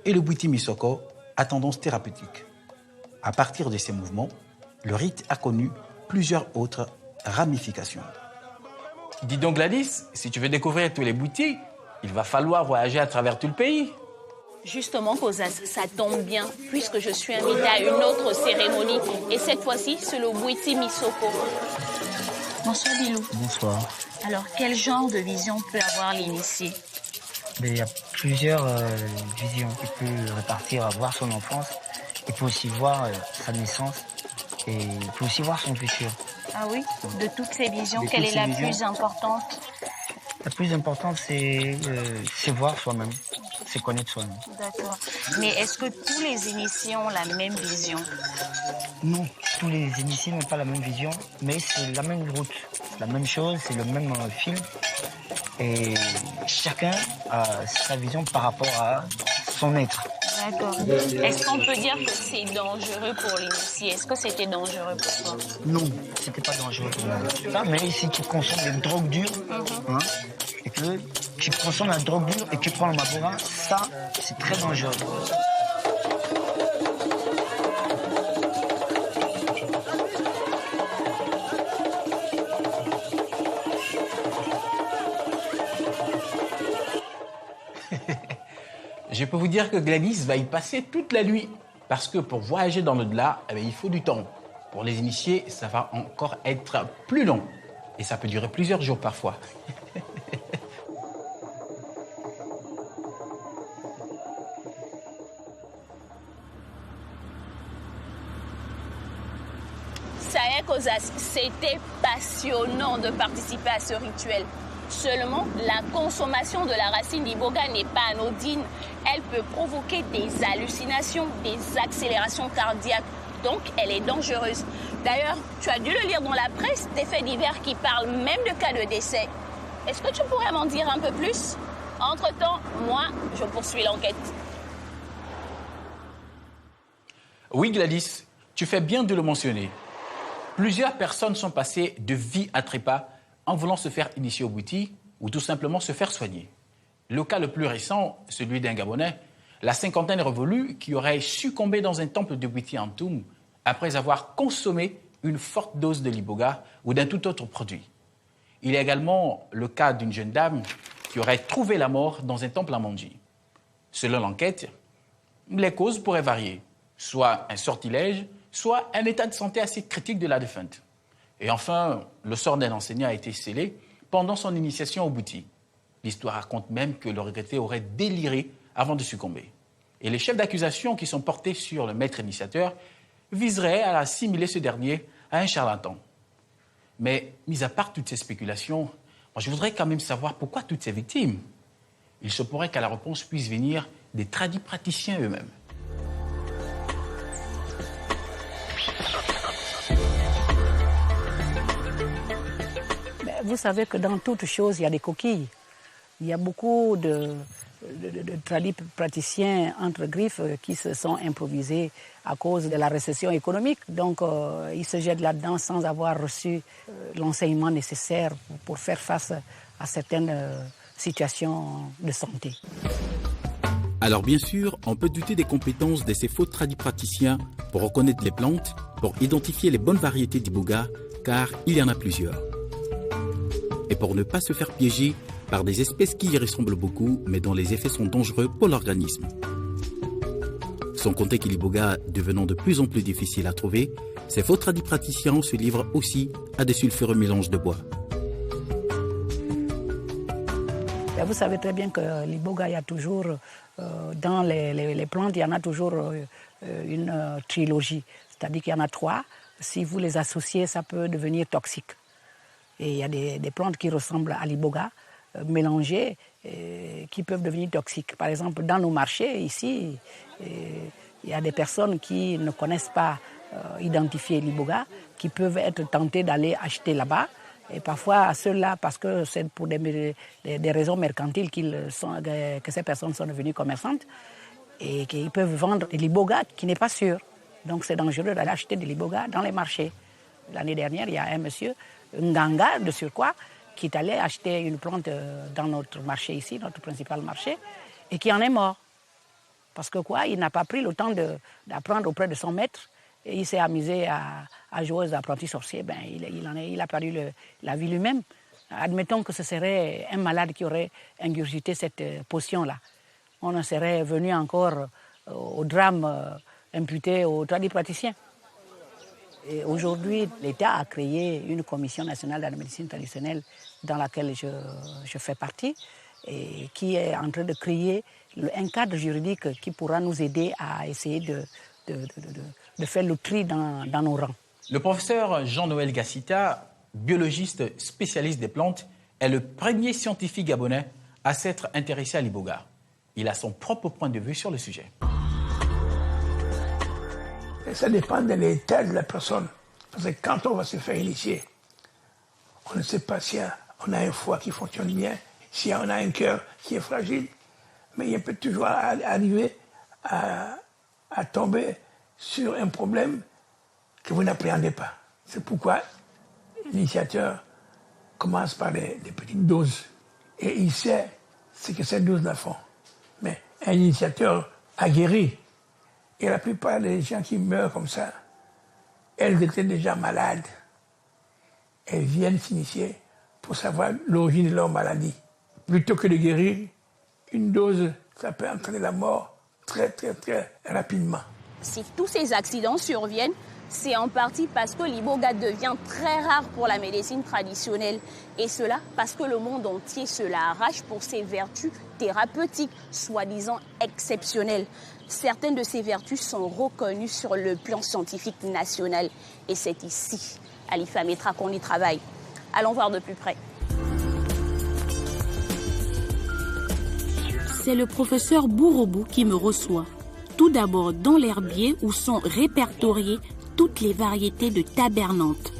et le Bwiti Misoko a tendance thérapeutique. À partir de ces mouvements, le rite a connu plusieurs autres ramifications. Dis donc Gladys, si tu veux découvrir tous les Bwiti, il va falloir voyager à travers tout le pays. Justement, Kozas, ça tombe bien, puisque je suis invitée à une autre cérémonie. Et cette fois-ci, c'est le Bwiti Misoko. Bonsoir, Bilou. Bonsoir. Alors, quel genre de vision peut avoir l'initié? Il y a plusieurs visions. Il peut répartir à voir son enfance. Il peut aussi voir sa naissance. Et il peut aussi voir son futur. Ah oui? De toutes ces visions, quelle est la plus importante? La plus importante, c'est voir soi-même. C'est connaître soi-même. D'accord. Mais est-ce que tous les initiés ont la même vision? Non, tous les initiés n'ont pas la même vision, mais c'est la même route. C'est la même chose, c'est le même film. Et chacun a sa vision par rapport à son être. D'accord. Est-ce qu'on peut dire que c'est dangereux pour l'initié? Est-ce que c'était dangereux pour toi? Non, c'était pas dangereux pour moi. Ça, mais si tu consommes des drogues dures, et que tu consommes la drogue dure et que tu prends le Mabora, ça, c'est très dangereux. Je peux vous dire que Gladys va y passer toute la nuit. Parce que pour voyager dans l'au-delà, il faut du temps. Pour les initiés, ça va encore être plus long. Et ça peut durer plusieurs jours parfois. Ça y est, Kozas, c'était passionnant de participer à ce rituel. Seulement, la consommation de la racine d'iboga n'est pas anodine. Elle peut provoquer des hallucinations, des accélérations cardiaques. Donc, elle est dangereuse. D'ailleurs, tu as dû le lire dans la presse, des faits divers qui parlent même de cas de décès. Est-ce que tu pourrais m'en dire un peu plus? Entre-temps, moi, je poursuis l'enquête. Oui, Gladys, tu fais bien de le mentionner. Plusieurs personnes sont passées de vie à trépas en voulant se faire initier au Bwiti ou tout simplement se faire soigner. Le cas le plus récent, celui d'un Gabonais, la cinquantaine révolue, qui aurait succombé dans un temple de Bwiti en Toum après avoir consommé une forte dose de l'iboga ou d'un tout autre produit. Il y a également le cas d'une jeune dame qui aurait trouvé la mort dans un temple à Mandji. Selon l'enquête, les causes pourraient varier, soit un sortilège, soit un état de santé assez critique de la défunte. Et enfin, le sort d'un enseignant a été scellé pendant son initiation au Bwiti. L'histoire raconte même que le regretté aurait déliré avant de succomber. Et les chefs d'accusation qui sont portés sur le maître initiateur viseraient à assimiler ce dernier à un charlatan. Mais, mis à part toutes ces spéculations, moi, je voudrais quand même savoir pourquoi toutes ces victimes. Il se pourrait que la réponse puisse venir des tradis praticiens eux-mêmes. Vous savez que dans toute chose, il y a des coquilles. Il y a beaucoup de tradis praticiens entre griffes qui se sont improvisés à cause de la récession économique. Donc, ils se jettent là-dedans sans avoir reçu l'enseignement nécessaire pour faire face à certaines situations de santé. Alors bien sûr, on peut douter des compétences de ces faux tradipraticiens pour reconnaître les plantes, pour identifier les bonnes variétés d'iboga, car il y en a plusieurs. Et pour ne pas se faire piéger par des espèces qui y ressemblent beaucoup, mais dont les effets sont dangereux pour l'organisme. Sans compter que l'iboga devenant de plus en plus difficile à trouver, ces faux tradipraticiens se livrent aussi à des sulfureux mélanges de bois. Vous savez très bien que l'iboga, il y a toujours, dans les plantes, il y en a toujours une trilogie. C'est-à-dire qu'il y en a 3. Si vous les associez, ça peut devenir toxique. Et il y a des plantes qui ressemblent à l'iboga, mélangées, qui peuvent devenir toxiques. Par exemple, dans nos marchés, ici, il y a des personnes qui ne connaissent pas identifier l'iboga, qui peuvent être tentées d'aller acheter là-bas. Et parfois, ceux-là, parce que c'est pour des raisons mercantiles que ces personnes sont devenues commerçantes, et qu'ils peuvent vendre de l'iboga qui n'est pas sûr. Donc c'est dangereux d'aller acheter de l'iboga dans les marchés. L'année dernière, il y a un monsieur, Nganga de surcroît, qui est allé acheter une plante dans notre marché ici, notre principal marché, et qui en est mort. Parce que quoi, il n'a pas pris le temps d'apprendre auprès de son maître. Et il s'est amusé à jouer aux apprentis sorciers. Ben, il a perdu la vie lui-même. Admettons que ce serait un malade qui aurait ingurgité cette potion-là. On en serait venu encore au drame imputé aux tradipraticiens. Et aujourd'hui, l'État a créé une commission nationale de la médecine traditionnelle dans laquelle je fais partie et qui est en train de créer un cadre juridique qui pourra nous aider à essayer de faire le tri dans nos rangs. Le professeur Jean-Noël Gassita, biologiste spécialiste des plantes, est le premier scientifique gabonais à s'être intéressé à l'iboga. Il a son propre point de vue sur le sujet. Et ça dépend de l'état de la personne. Parce que quand on va se faire initier, on ne sait pas si on a un foie qui fonctionne bien, si on a un cœur qui est fragile. Mais il peut toujours arriver à tomber sur un problème que vous n'appréhendez pas. C'est pourquoi l'initiateur commence par des petites doses. Et il sait ce que ces doses-là font. Mais un initiateur aguerri, et la plupart des gens qui meurent comme ça, elles étaient déjà malades. Elles viennent s'initier pour savoir l'origine de leur maladie. Plutôt que de guérir, une dose, ça peut entraîner la mort très, très, très rapidement. Si tous ces accidents surviennent, c'est en partie parce que l'iboga devient très rare pour la médecine traditionnelle. Et cela parce que le monde entier se l'arrache pour ses vertus thérapeutiques, soi-disant exceptionnelles. Certaines de ces vertus sont reconnues sur le plan scientifique national. Et c'est ici, à l'IFAMETRA, qu'on y travaille. Allons voir de plus près. C'est le professeur Bourobou qui me reçoit. Tout d'abord dans l'herbier où sont répertoriées toutes les variétés de tabernante.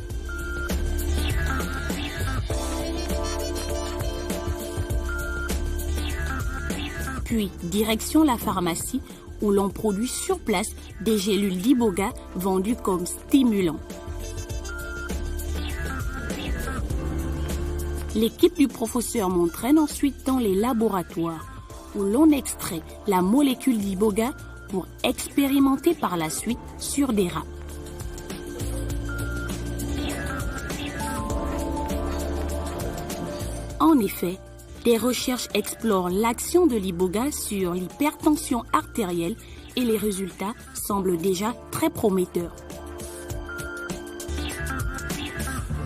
Puis, direction la pharmacie où l'on produit sur place des gélules d'iboga vendues comme stimulants. L'équipe du professeur m'entraîne ensuite dans les laboratoires où l'on extrait la molécule d'iboga pour expérimenter par la suite sur des rats. En effet, des recherches explorent l'action de l'iboga sur l'hypertension artérielle et les résultats semblent déjà très prometteurs.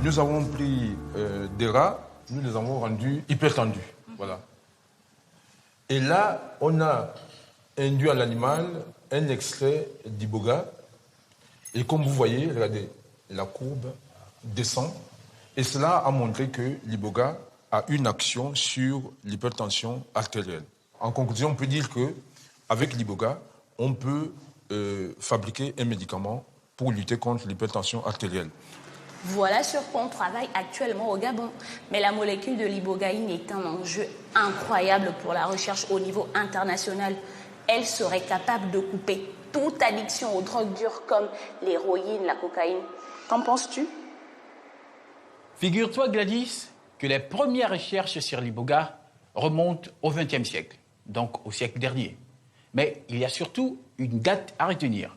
Nous avons pris des rats, nous les avons rendus hypertendus. Voilà. Et là, on a induit à l'animal un extrait d'iboga. Et comme vous voyez, regardez, la courbe descend. Et cela a montré que l'iboga a une action sur l'hypertension artérielle. En conclusion, on peut dire qu'avec l'iboga, on peut fabriquer un médicament pour lutter contre l'hypertension artérielle. Voilà sur quoi on travaille actuellement au Gabon. Mais la molécule de l'ibogaïne est un enjeu incroyable pour la recherche au niveau international. Elle serait capable de couper toute addiction aux drogues dures comme l'héroïne, la cocaïne. Qu'en penses-tu? Figure-toi, Gladys, que les premières recherches sur l'iboga remontent au XXe siècle, donc au siècle dernier. Mais il y a surtout une date à retenir.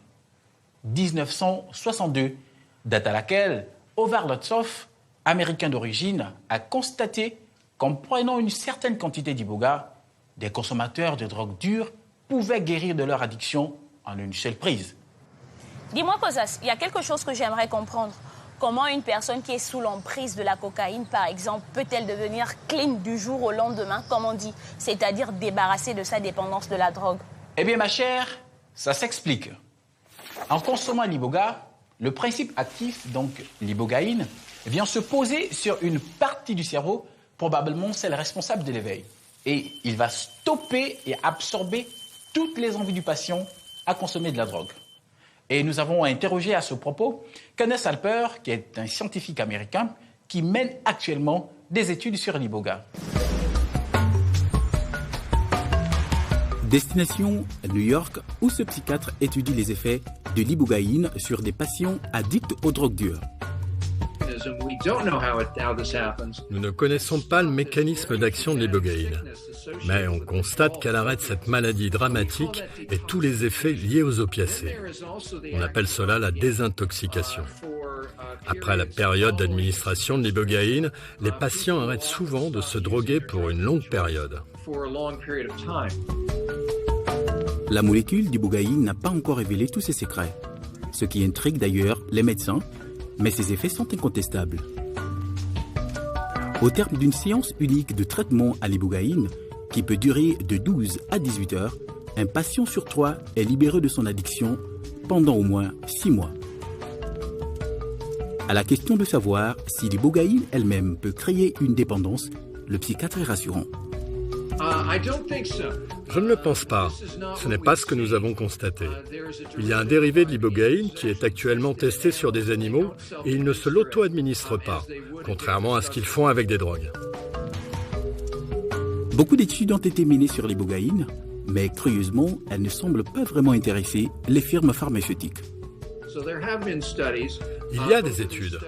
1962, date à laquelle Ovar Lotsov, américain d'origine, a constaté qu'en prenant une certaine quantité d'iboga, des consommateurs de drogue dure pouvaient guérir de leur addiction en une seule prise. Dis-moi, Kozas, il y a quelque chose que j'aimerais comprendre. Comment une personne qui est sous l'emprise de la cocaïne, par exemple, peut-elle devenir clean du jour au lendemain, comme on dit, c'est-à-dire débarrassée de sa dépendance de la drogue? Eh bien, ma chère, ça s'explique. En consommant l'iboga, le principe actif, donc l'ibogaïne, vient se poser sur une partie du cerveau, probablement celle responsable de l'éveil. Et il va stopper et absorber toutes les envies du patient à consommer de la drogue. Et nous avons interrogé à ce propos Kenneth Alper, qui est un scientifique américain qui mène actuellement des études sur l'iboga. Destination New York, où ce psychiatre étudie les effets de l'ibogaïne sur des patients addicts aux drogues dures. Nous ne connaissons pas le mécanisme d'action de l'ibogaïne, mais on constate qu'elle arrête cette maladie dramatique et tous les effets liés aux opiacés. On appelle cela la désintoxication. Après la période d'administration de l'ibogaïne, les patients arrêtent souvent de se droguer pour une longue période. La molécule d'ibogaïne n'a pas encore révélé tous ses secrets, ce qui intrigue d'ailleurs les médecins, mais ses effets sont incontestables. Au terme d'une séance unique de traitement à l'ibogaïne, qui peut durer de 12 à 18 heures, un patient sur 3 est libéré de son addiction pendant au moins 6 mois. À la question de savoir si l'ibogaïne elle-même peut créer une dépendance, le psychiatre est rassurant. Je ne le pense pas. Ce n'est pas ce que nous avons constaté. Il y a un dérivé de l'ibogaïne qui est actuellement testé sur des animaux et ils ne se l'auto-administrent pas, contrairement à ce qu'ils font avec des drogues. Beaucoup d'études ont été menées sur l'ibogaïne, mais curieusement, elles ne semblent pas vraiment intéresser les firmes pharmaceutiques. Il y a des études.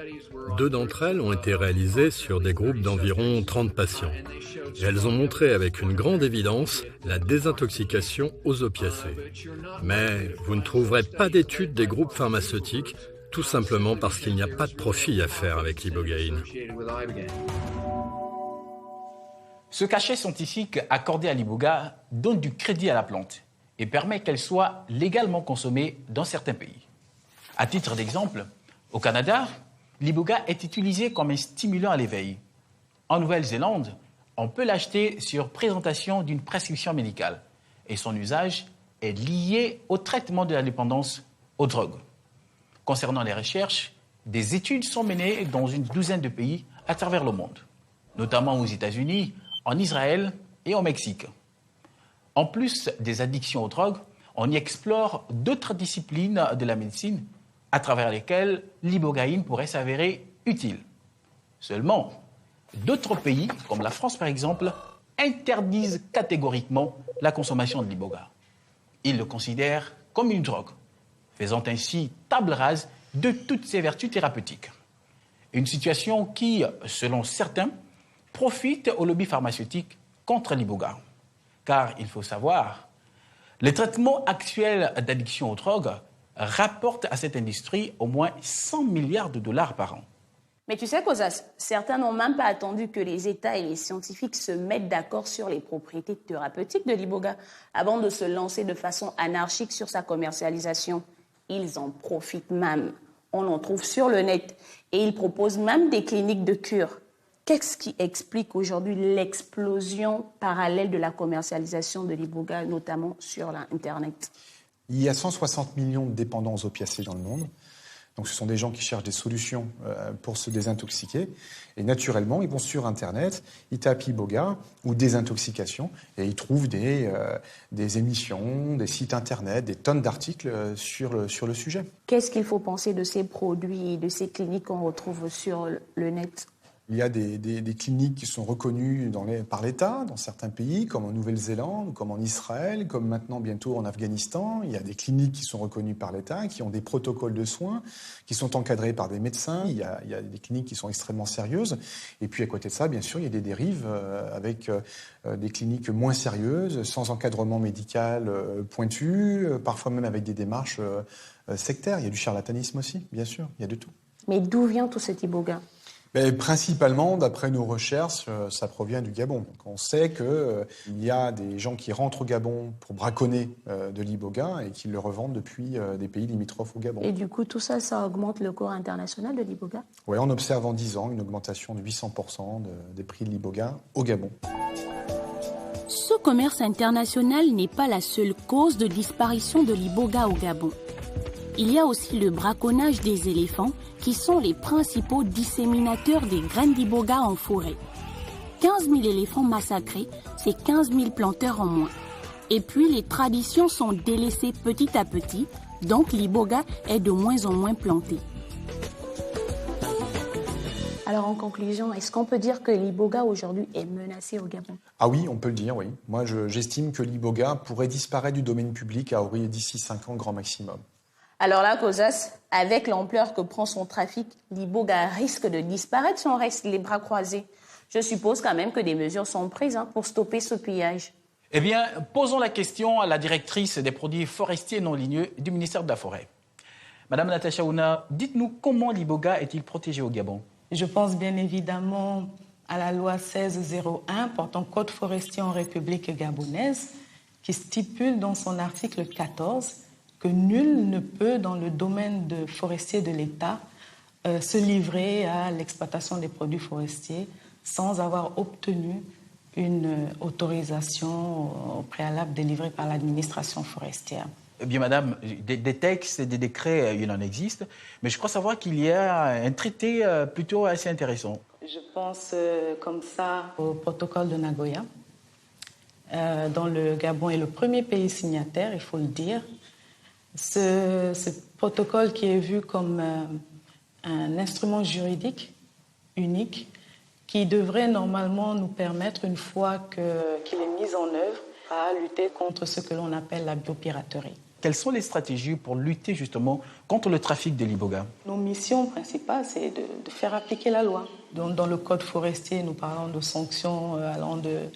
2 d'entre elles ont été réalisées sur des groupes d'environ 30 patients. Et elles ont montré avec une grande évidence la désintoxication aux opiacés. Mais vous ne trouverez pas d'études des groupes pharmaceutiques, tout simplement parce qu'il n'y a pas de profit à faire avec l'ibogaïne. Ce cachet scientifique accordé à l'iboga donne du crédit à la plante et permet qu'elle soit légalement consommée dans certains pays. À titre d'exemple, au Canada, l'iboga est utilisé comme un stimulant à l'éveil. En Nouvelle-Zélande, on peut l'acheter sur présentation d'une prescription médicale et son usage est lié au traitement de la dépendance aux drogues. Concernant les recherches, des études sont menées dans une douzaine de pays à travers le monde, notamment aux États-Unis, en Israël et au Mexique. En plus des addictions aux drogues, on y explore d'autres disciplines de la médecine à travers lesquelles l'ibogaïne pourrait s'avérer utile. Seulement, d'autres pays, comme la France par exemple, interdisent catégoriquement la consommation de l'iboga. Ils le considèrent comme une drogue, faisant ainsi table rase de toutes ses vertus thérapeutiques. Une situation qui, selon certains, profite au lobby pharmaceutique contre l'iboga. Car il faut savoir, les traitements actuels d'addiction aux drogues rapportent à cette industrie au moins 100 milliards de dollars par an. Mais tu sais, Kosas, certains n'ont même pas attendu que les États et les scientifiques se mettent d'accord sur les propriétés thérapeutiques de l'iboga avant de se lancer de façon anarchique sur sa commercialisation. Ils en profitent même. On en trouve sur le net et ils proposent même des cliniques de cure. Qu'est-ce qui explique aujourd'hui l'explosion parallèle de la commercialisation de l'iboga, notamment sur l'Internet? Il y a 160 millions de dépendants aux opiacés dans le monde. Donc ce sont des gens qui cherchent des solutions pour se désintoxiquer. Et naturellement, ils vont sur Internet, ils tapent iboga ou désintoxication et ils trouvent des émissions, des sites Internet, des tonnes d'articles sur le sujet. Qu'est-ce qu'il faut penser de ces produits, de ces cliniques qu'on retrouve sur le net ? Il y a des cliniques qui sont reconnues par l'État dans certains pays, comme en Nouvelle-Zélande, comme en Israël, comme maintenant bientôt en Afghanistan. Il y a des cliniques qui sont reconnues par l'État, qui ont des protocoles de soins, qui sont encadrés par des médecins. Il y a des cliniques qui sont extrêmement sérieuses. Et puis à côté de ça, bien sûr, il y a des dérives avec des cliniques moins sérieuses, sans encadrement médical pointu, parfois même avec des démarches sectaires. Il y a du charlatanisme aussi, bien sûr, il y a de tout. Mais d'où vient tout cet iboga ? Principalement, d'après nos recherches, ça provient du Gabon. Donc, on sait qu'il y a des gens qui rentrent au Gabon pour braconner de l'iboga et qui le revendent depuis des pays limitrophes au Gabon. Et du coup, tout ça, ça augmente le cours international de l'iboga ? Oui, on observe en 10 ans une augmentation de 800% des prix de l'iboga au Gabon. Ce commerce international n'est pas la seule cause de disparition de l'iboga au Gabon. Il y a aussi le braconnage des éléphants qui sont les principaux disséminateurs des graines d'iboga en forêt. 15 000 éléphants massacrés, c'est 15 000 planteurs en moins. Et puis les traditions sont délaissées petit à petit, donc l'iboga est de moins en moins planté. Alors en conclusion, est-ce qu'on peut dire que l'iboga aujourd'hui est menacé au Gabon ? Ah oui, on peut le dire, oui. Moi, j'estime que l'iboga pourrait disparaître du domaine public à horizon d'ici 5 ans grand maximum. Alors là, Cosas, avec l'ampleur que prend son trafic, l'Iboga risque de disparaître si on reste les bras croisés. Je suppose quand même que des mesures sont prises pour stopper ce pillage. Eh bien, posons la question à la directrice des produits forestiers non ligneux du ministère de la Forêt. Madame Natacha Ouna, dites-nous comment l'Iboga est-il protégé au Gabon? Je pense bien évidemment à la loi 1601 portant code forestier en République gabonaise qui stipule dans son article 14 que nul ne peut, dans le domaine forestier de l'État, se livrer à l'exploitation des produits forestiers sans avoir obtenu une autorisation au préalable délivrée par l'administration forestière. Eh bien, madame, des textes et des décrets, il en existe, mais je crois savoir qu'il y a un traité plutôt assez intéressant. Je pense comme ça au protocole de Nagoya, dont le Gabon est le premier pays signataire, il faut le dire. Ce protocole qui est vu comme un instrument juridique unique qui devrait normalement nous permettre, une fois qu'il est mis en œuvre, à lutter contre ce que l'on appelle la biopiraterie. Quelles sont les stratégies pour lutter justement contre le trafic de l'Iboga? Nos missions principales, c'est de faire appliquer la loi. Dans le code forestier, nous parlons de sanctions allant de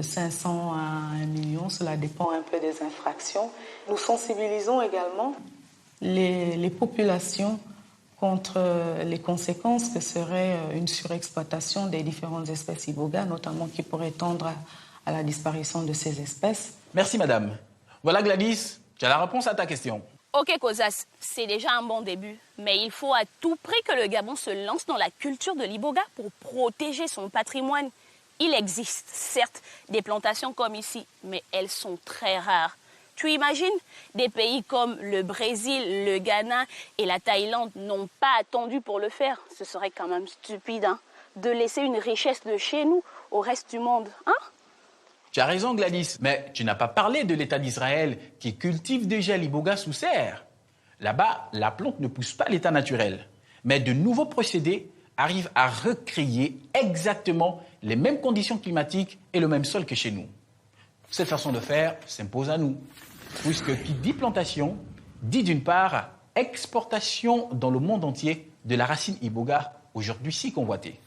500 à 1 million, cela dépend un peu des infractions. Nous sensibilisons également les populations contre les conséquences que serait une surexploitation des différentes espèces Iboga, notamment qui pourrait tendre à la disparition de ces espèces. Merci madame. Voilà Gladys, tu as la réponse à ta question. Ok Cosas, c'est déjà un bon début, mais il faut à tout prix que le Gabon se lance dans la culture de l'Iboga pour protéger son patrimoine. Il existe, certes, des plantations comme ici, mais elles sont très rares. Tu imagines, des pays comme le Brésil, le Ghana et la Thaïlande n'ont pas attendu pour le faire. Ce serait quand même stupide, de laisser une richesse de chez nous au reste du monde, Tu as raison Gladys, mais tu n'as pas parlé de l'État d'Israël qui cultive déjà l'Iboga sous serre. Là-bas, la plante ne pousse pas à l'état naturel, mais de nouveaux procédés arrivent à recréer exactement les mêmes conditions climatiques et le même sol que chez nous. Cette façon de faire s'impose à nous, puisque qui dit plantation, dit d'une part exportation dans le monde entier de la racine Iboga, aujourd'hui si convoitée.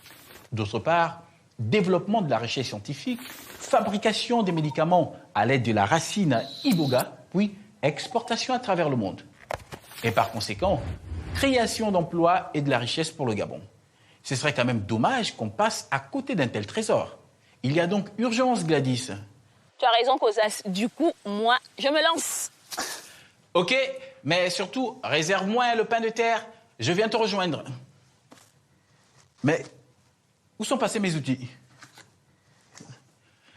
D'autre part, développement de la recherche scientifique, fabrication des médicaments à l'aide de la racine Iboga, puis exportation à travers le monde. Et par conséquent, création d'emplois et de la richesse pour le Gabon. Ce serait quand même dommage qu'on passe à côté d'un tel trésor. Il y a donc urgence, Gladys. Tu as raison, Cosas. Du coup, moi, je me lance. Ok, mais surtout, réserve-moi le pain de terre. Je viens te rejoindre. Mais où sont passés mes outils?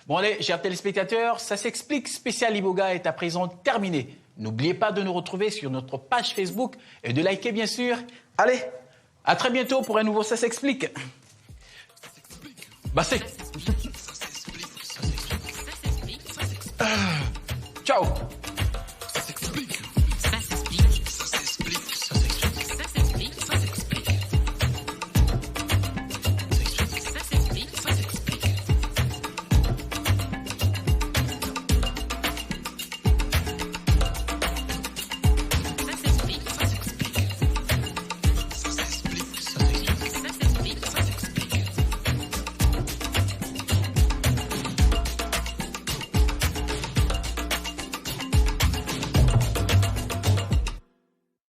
Bon allez, chers téléspectateurs, ça s'explique spécial Iboga est à présent terminé. N'oubliez pas de nous retrouver sur notre page Facebook et de liker bien sûr. Allez, à très bientôt pour un nouveau Ça s'explique. Ciao.